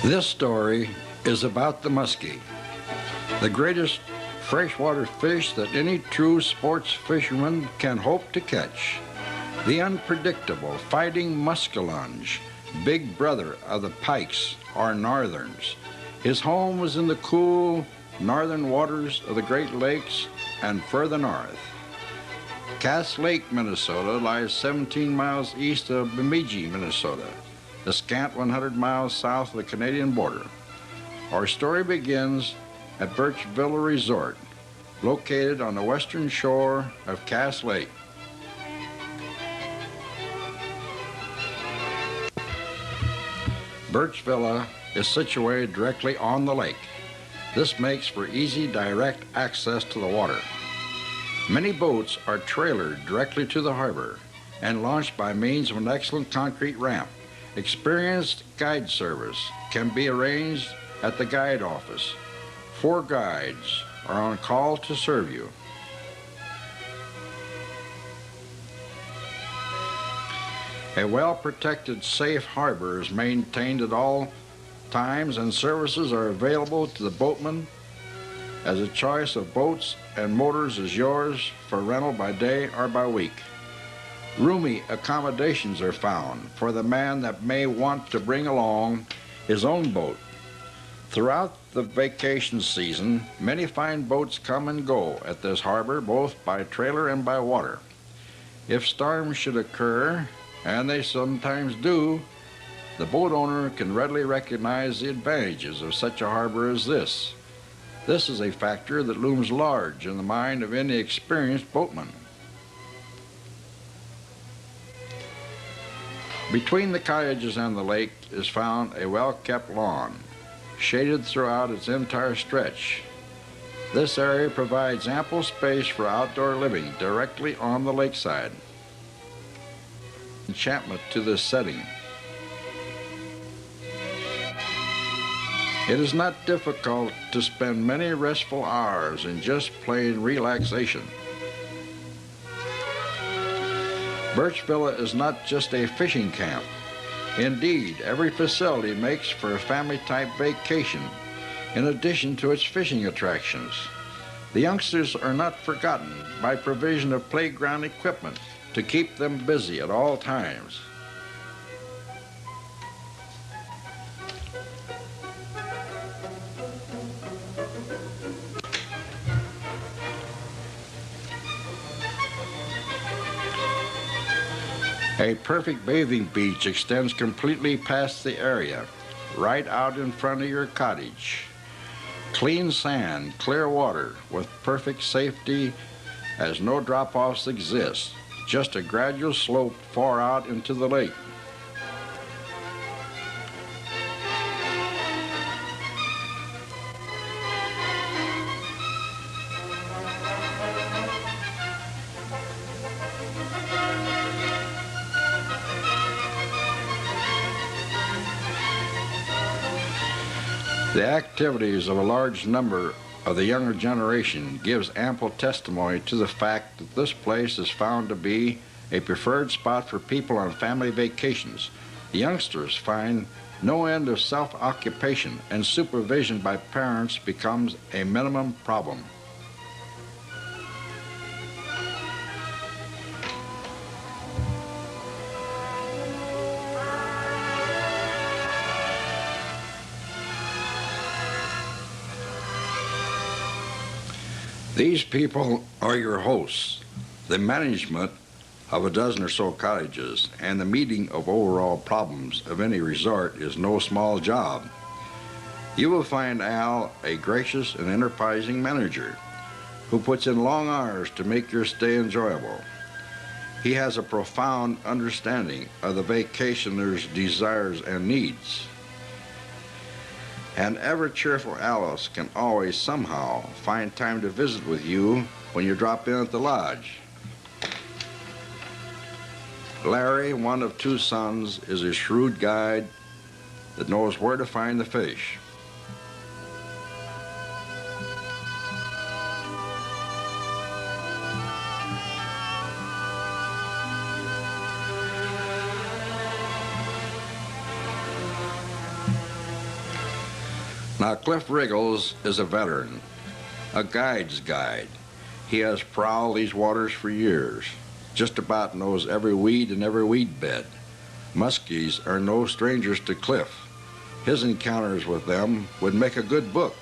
This story is about the muskie, the greatest freshwater fish that any true sports fisherman can hope to catch. The unpredictable fighting muskellunge, big brother of the pikes or northerns. His home was in the cool northern waters of the Great Lakes and further north. Cass Lake, Minnesota lies 17 miles east of Bemidji, Minnesota, a scant 100 miles south of the Canadian border. Our story begins at Birch Villa Resort, located on the western shore of Cass Lake. Birch Villa is situated directly on the lake. This makes for easy, direct access to the water. Many boats are trailered directly to the harbor and launched by means of an excellent concrete ramp. Experienced guide service can be arranged at the guide office. 4 guides are on call to serve you. A well-protected, safe harbor is maintained at all times, and services are available to the boatman as a choice of boats and motors is yours for rental by day or by week. Roomy accommodations are found for the man that may want to bring along his own boat. Throughout the vacation season, many fine boats come and go at this harbor, both by trailer and by water. If storms should occur, and they sometimes do, the boat owner can readily recognize the advantages of such a harbor as this. This is a factor that looms large in the mind of any experienced boatman. Between the cottages and the lake is found a well-kept lawn, shaded throughout its entire stretch. This area provides ample space for outdoor living directly on the lakeside. Enchantment to this setting. It is not difficult to spend many restful hours in just plain relaxation. Birch Villa is not just a fishing camp. Indeed, every facility makes for a family-type vacation in addition to its fishing attractions. The youngsters are not forgotten by provision of playground equipment to keep them busy at all times. A perfect bathing beach extends completely past the area, right out in front of your cottage. Clean sand, clear water with perfect safety as no drop-offs exist, just a gradual slope far out into the lake. The activities of a large number of the younger generation gives ample testimony to the fact that this place is found to be a preferred spot for people on family vacations. The youngsters find no end of self-occupation, and supervision by parents becomes a minimum problem. These people are your hosts. The management of a dozen or so cottages and the meeting of overall problems of any resort is no small job. You will find Al a gracious and enterprising manager who puts in long hours to make your stay enjoyable. He has a profound understanding of the vacationer's desires and needs. And ever-cheerful Alice can always somehow find time to visit with you when you drop in at the lodge. Larry, one of 2 sons, is a shrewd guide that knows where to find the fish. Now, Cliff Riggles is a veteran, a guide's guide. He has prowled these waters for years, just about knows every weed and every weed bed. Muskies are no strangers to Cliff. His encounters with them would make a good book.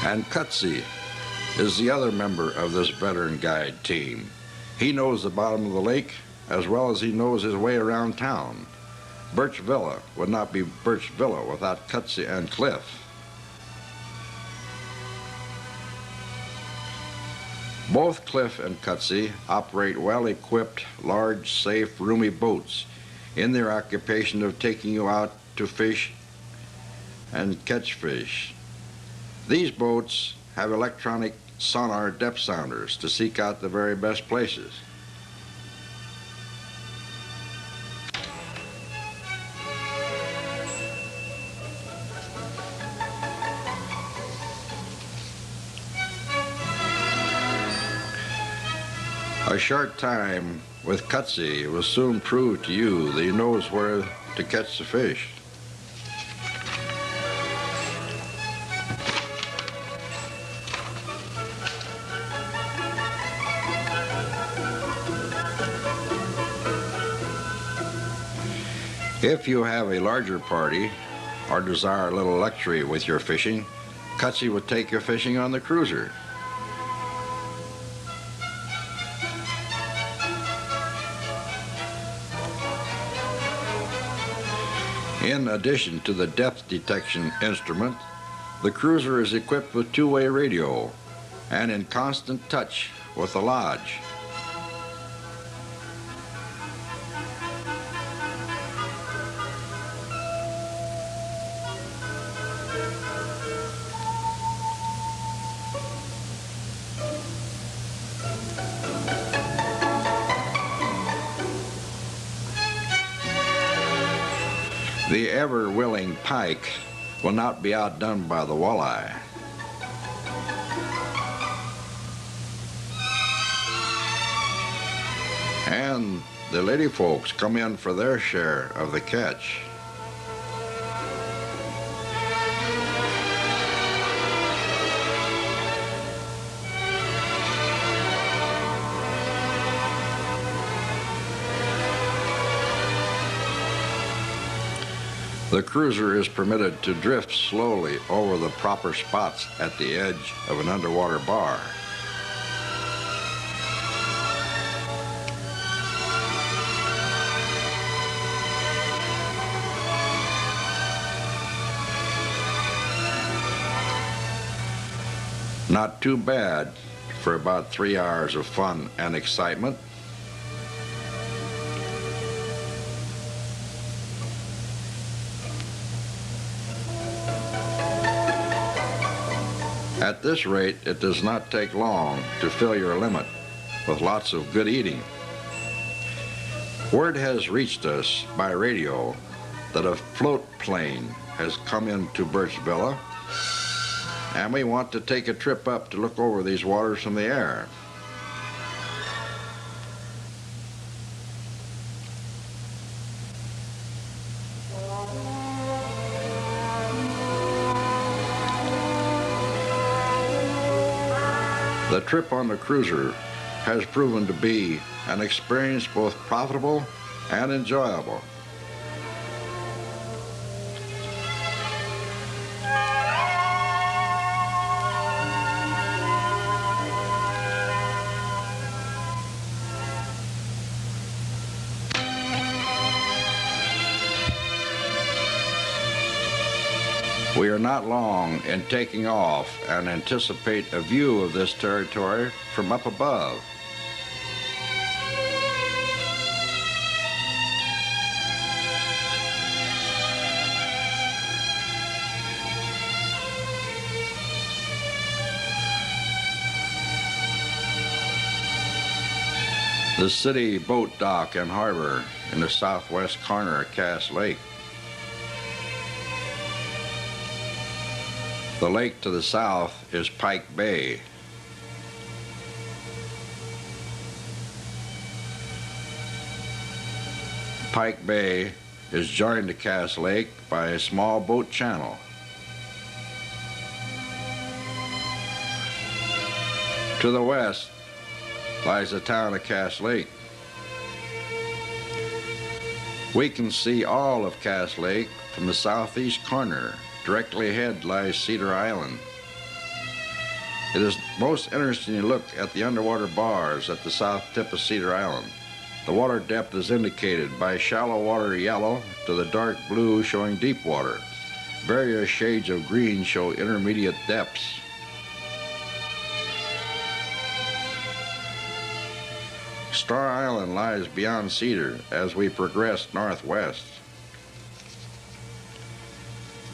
And Cutsy is the other member of this veteran guide team. He knows the bottom of the lake as well as he knows his way around town. Birch Villa would not be Birch Villa without Cutsy and Cliff. Both Cliff and Cutsy operate well-equipped, large, safe, roomy boats in their occupation of taking you out to fish and catch fish. These boats have electronic sonar depth sounders to seek out the very best places. A short time with Cutsy will soon prove to you that he knows where to catch the fish. If you have a larger party or desire a little luxury with your fishing, Cutsy will take you fishing on the cruiser. In addition to the depth detection instrument, the cruiser is equipped with two-way radio and in constant touch with the lodge. The ever-willing pike will not be outdone by the walleye. And the lady folks come in for their share of the catch. The cruiser is permitted to drift slowly over the proper spots at the edge of an underwater bar. Not too bad for about 3 hours of fun and excitement. At this rate, it does not take long to fill your limit with lots of good eating. Word has reached us by radio that a float plane has come into Birch Villa, and we want to take a trip up to look over these waters from the air. The trip on the cruiser has proven to be an experience both profitable and enjoyable. We are not long in taking off and anticipate a view of this territory from up above. The city boat dock and harbor in the southwest corner of Cass Lake. The lake to the south is Pike Bay. Pike Bay is joined to Cass Lake by a small boat channel. To the west lies the town of Cass Lake. We can see all of Cass Lake from the southeast corner. Directly ahead lies Cedar Island. It is most interesting to look at the underwater bars at the south tip of Cedar Island. The water depth is indicated by shallow water yellow to the dark blue showing deep water. Various shades of green show intermediate depths. Star Island lies beyond Cedar as we progress northwest.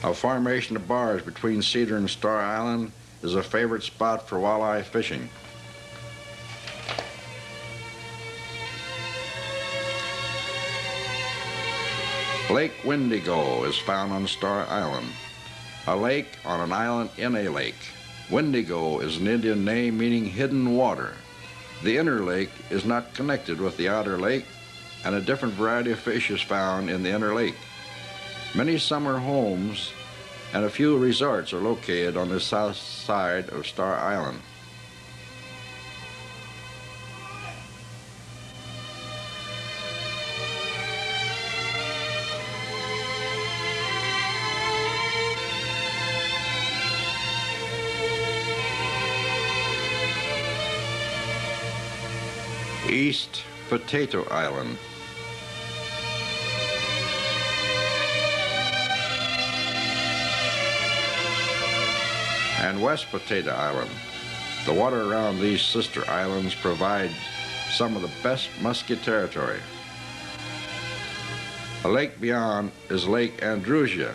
A formation of bars between Cedar and Star Island is a favorite spot for walleye fishing. Lake Wendigo is found on Star Island, a lake on an island in a lake. Wendigo is an Indian name meaning hidden water. The inner lake is not connected with the outer lake, and a different variety of fish is found in the inner lake. Many summer homes and a few resorts are located on the south side of Star Island. East Potato Island. And West Potato Island. The water around these sister islands provides some of the best musky territory. A lake beyond is Lake Andrusia.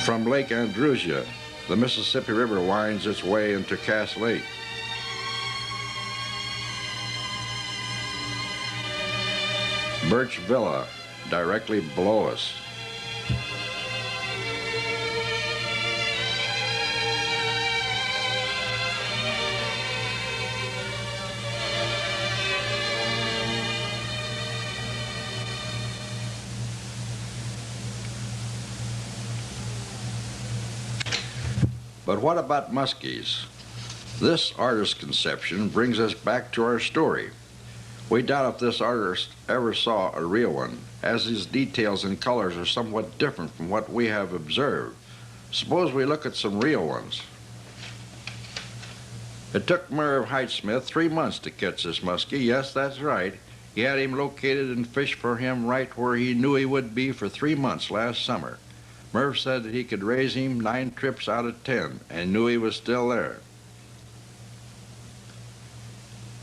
From Lake Andrusia, the Mississippi River winds its way into Cass Lake. Birch Villa, directly below us. But what about muskies? This artist's conception brings us back to our story. We doubt if this artist ever saw a real one, as his details and colors are somewhat different from what we have observed. Suppose we look at some real ones. It took Merv Heitschmidt 3 months to catch this muskie. Yes, that's right. He had him located and fished for him right where he knew he would be for 3 months last summer. Merv said that he could raise him 9 trips out of 10 and knew he was still there.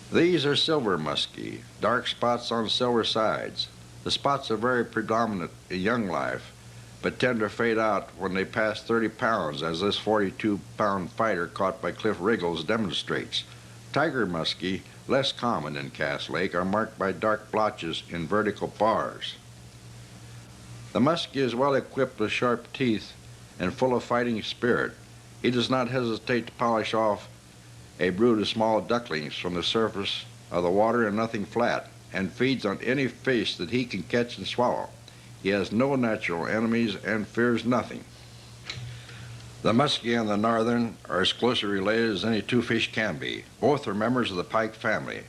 These are silver muskie, dark spots on silver sides. The spots are very predominant in young life, but tend to fade out when they pass 30 pounds, as this 42-pound fighter caught by Cliff Riggles demonstrates. Tiger muskie, less common in Cass Lake, are marked by dark blotches in vertical bars. The muskie is well equipped with sharp teeth and full of fighting spirit. He does not hesitate to polish off a brood of small ducklings from the surface of the water and nothing flat, and feeds on any fish that he can catch and swallow. He has no natural enemies and fears nothing. The muskie and the northern are as closely related as any two fish can be. Both are members of the pike family.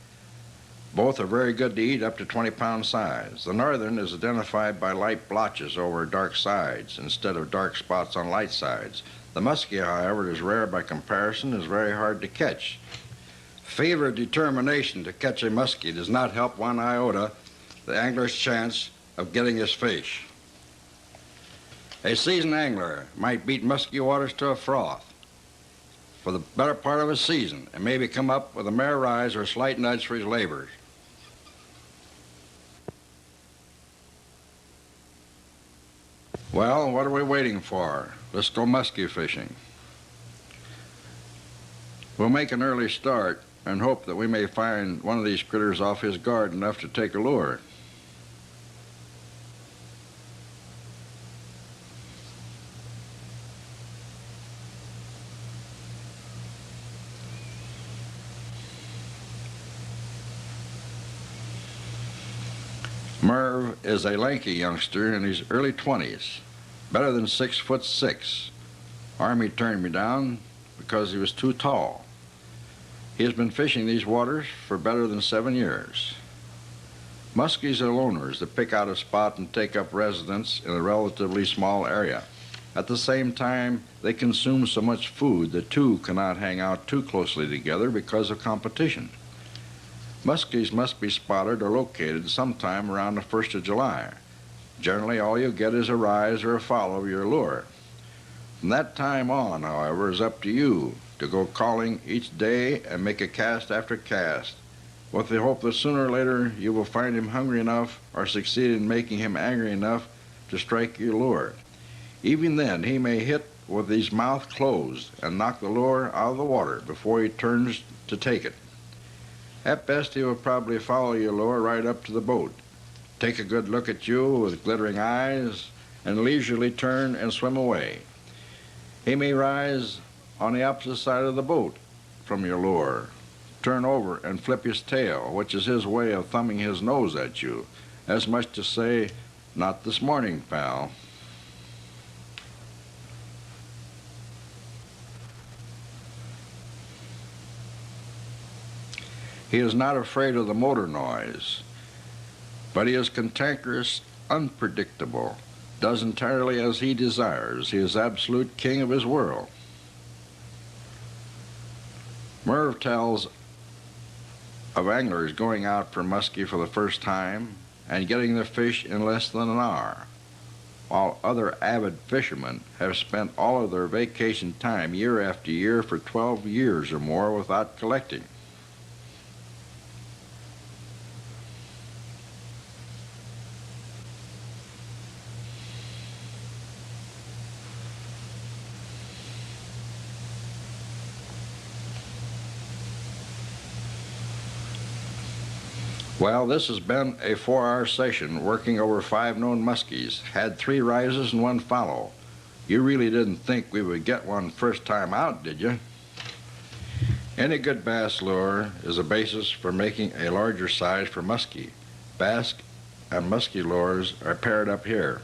Both are very good to eat up to 20-pound size. The northern is identified by light blotches over dark sides instead of dark spots on light sides. The muskie, however, is rare by comparison, is very hard to catch. Fever determination to catch a muskie does not help one iota the angler's chance of getting his fish. A seasoned angler might beat muskie waters to a froth for the better part of a season and maybe come up with a mere rise or a slight nudge for his labors. Well, what are we waiting for? Let's go muskie fishing. We'll make an early start and hope that we may find one of these critters off his guard enough to take a lure. Merv is a lanky youngster in his early 20s, better than 6'6". Army turned me down because he was too tall. He has been fishing these waters for better than 7 years. Muskies are loners that pick out a spot and take up residence in a relatively small area. At the same time, they consume so much food that two cannot hang out too closely together because of competition. Muskies must be spotted or located sometime around the 1st of July. Generally, all you get is a rise or a follow of your lure. From that time on, however, is up to you to go calling each day and make a cast after cast, with the hope that sooner or later you will find him hungry enough or succeed in making him angry enough to strike your lure. Even then, he may hit with his mouth closed and knock the lure out of the water before he turns to take it. At best, he will probably follow your lure right up to the boat, take a good look at you with glittering eyes, and leisurely turn and swim away. He may rise on the opposite side of the boat from your lure, turn over and flip his tail, which is his way of thumbing his nose at you, as much to say, "Not this morning, pal." He is not afraid of the motor noise, but he is cantankerous, unpredictable, does entirely as he desires. He is absolute king of his world. Merv tells of anglers going out for muskie for the first time and getting their fish in less than an hour, while other avid fishermen have spent all of their vacation time year after year for 12 years or more without collecting. Well, this has been a 4-hour session working over 5 known muskies. Had 3 rises and 1 follow. You really didn't think we would get one first time out, did you? Any good bass lure is a basis for making a larger size for muskie. Bass and muskie lures are paired up here.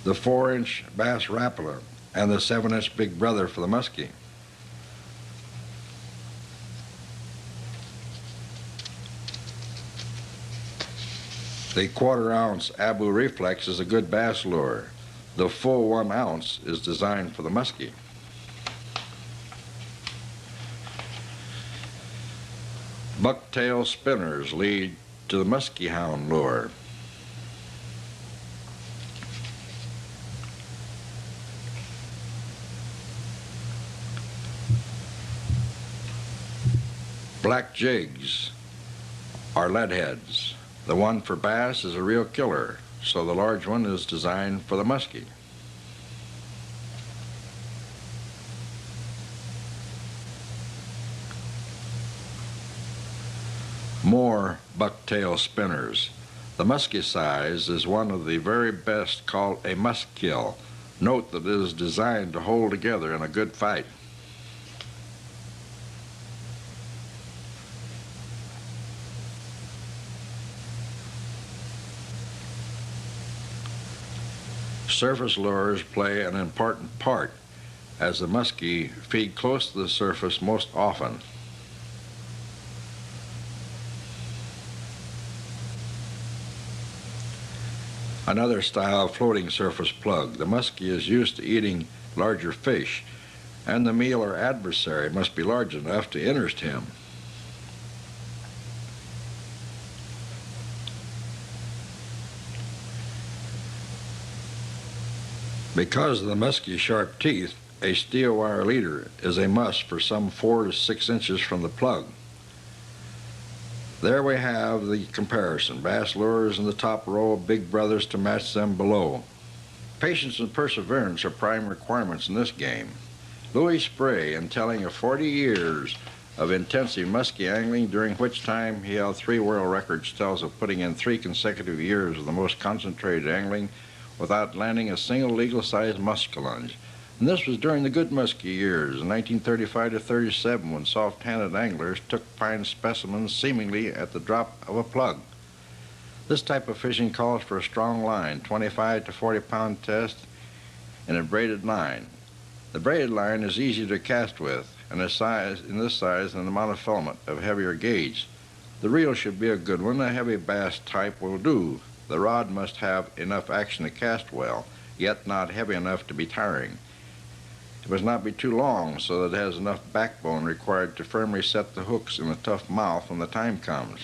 The 4-inch bass rapala and the 7-inch big brother for the muskie. The 1/4 ounce Abu Reflex is a good bass lure. The full 1 ounce is designed for the muskie. Bucktail spinners lead to the muskie hound lure. Black jigs are lead heads. The one for bass is a real killer, so the large one is designed for the muskie. More bucktail spinners. The muskie size is one of the very best, called a muskill. Note that it is designed to hold together in a good fight. Surface lures play an important part, as the muskie feed close to the surface most often. Another style of floating surface plug. The muskie is used to eating larger fish, and the meal or adversary must be large enough to interest him. Because of the muskie's sharp teeth, a steel wire leader is a must for some 4 to 6 inches from the plug. There we have the comparison. Bass lures in the top row, big brothers to match them below. Patience and perseverance are prime requirements in this game. Louis Spray, in telling of 40 years of intensive muskie angling, during which time he held 3 world records, tells of putting in 3 consecutive years of the most concentrated angling without landing a single legal-sized muskellunge. And this was during the good muskie years, in 1935 to 37, when soft-handed anglers took fine specimens seemingly at the drop of a plug. This type of fishing calls for a strong line, 25 to 40 pound test, and a braided line. The braided line is easy to cast with, and in this size and amount of filament of heavier gauge. The reel should be a good one. A heavy bass type will do. The rod must have enough action to cast well, yet not heavy enough to be tiring. It must not be too long so that it has enough backbone required to firmly set the hooks in a tough mouth when the time comes.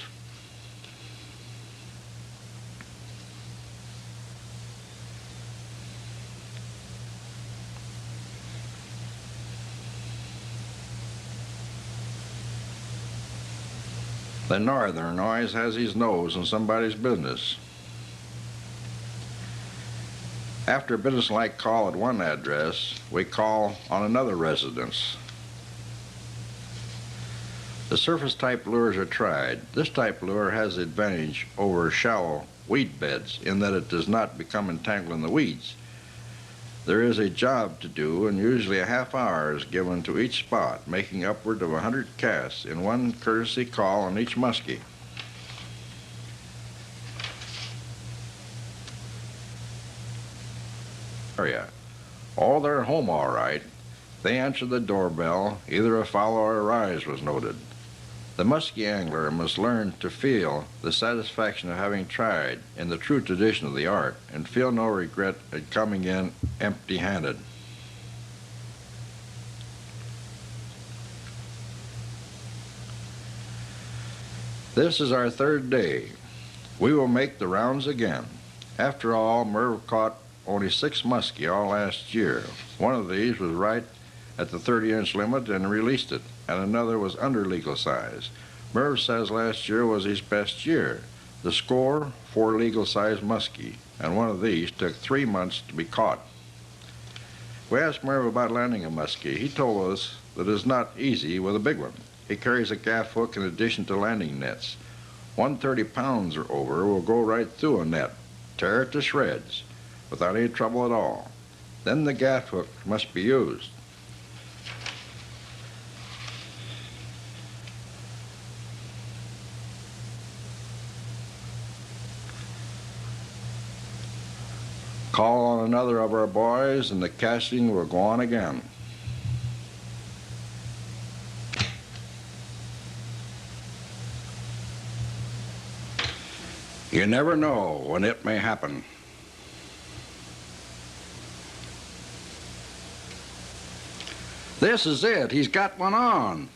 The northerner always has his nose in somebody's business. After a businesslike call at one address, we call on another residence. The surface type lures are tried. This type lure has the advantage over shallow weed beds in that it does not become entangled in the weeds. There is a job to do, and usually a half hour is given to each spot, making upward of 100 casts in one courtesy call on each muskie. Oh, they're home all right. They answered the doorbell. Either a follow or a rise was noted. The muskie angler must learn to feel the satisfaction of having tried in the true tradition of the art and feel no regret at coming in empty-handed. This is our third day. We will make the rounds again. After all, Merv caught only 6 muskie all last year. One of these was right at the 30-inch limit and released it, and another was under legal size. Merv says last year was his best year. The score, 4 legal-size muskie, and one of these took 3 months to be caught. We asked Merv about landing a muskie. He told us that it is not easy with a big one. He carries a gaff hook in addition to landing nets. 130 pounds or over will go right through a net, tear it to shreds, without any trouble at all. Then the gaff hook must be used. Call on another of our boys and the casting will go on again. You never know when it may happen. This is it. He's got one on.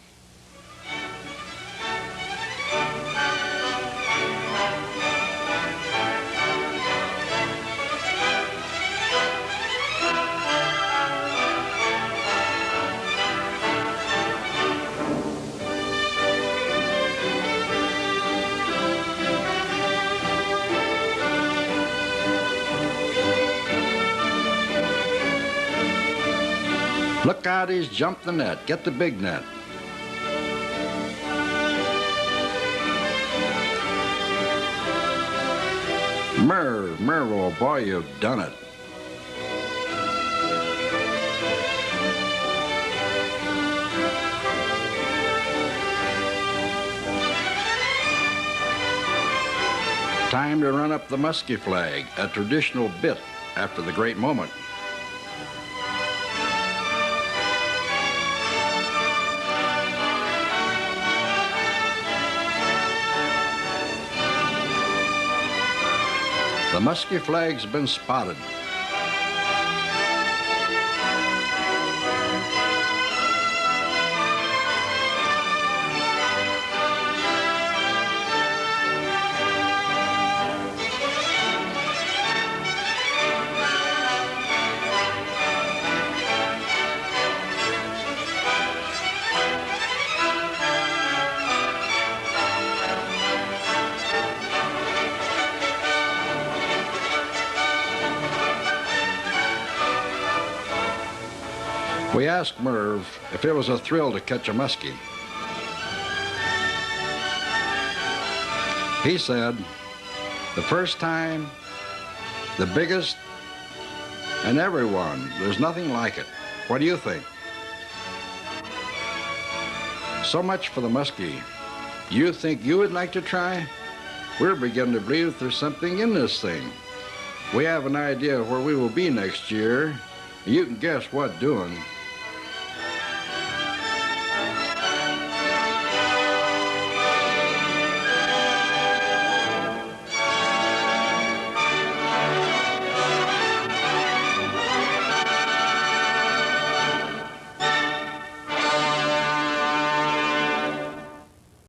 Look out, he's jumped the net. Get the big net. Merv, oh boy, you've done it. Time to run up the muskie flag, a traditional bit after the great moment. The muskie flag's been spotted. We asked Merv if it was a thrill to catch a muskie. He said, the first time, the biggest, and everyone, there's nothing like it. What do you think? So much for the muskie. You think you would like to try? We're beginning to believe that there's something in this thing. We have an idea of where we will be next year. You can guess what doing.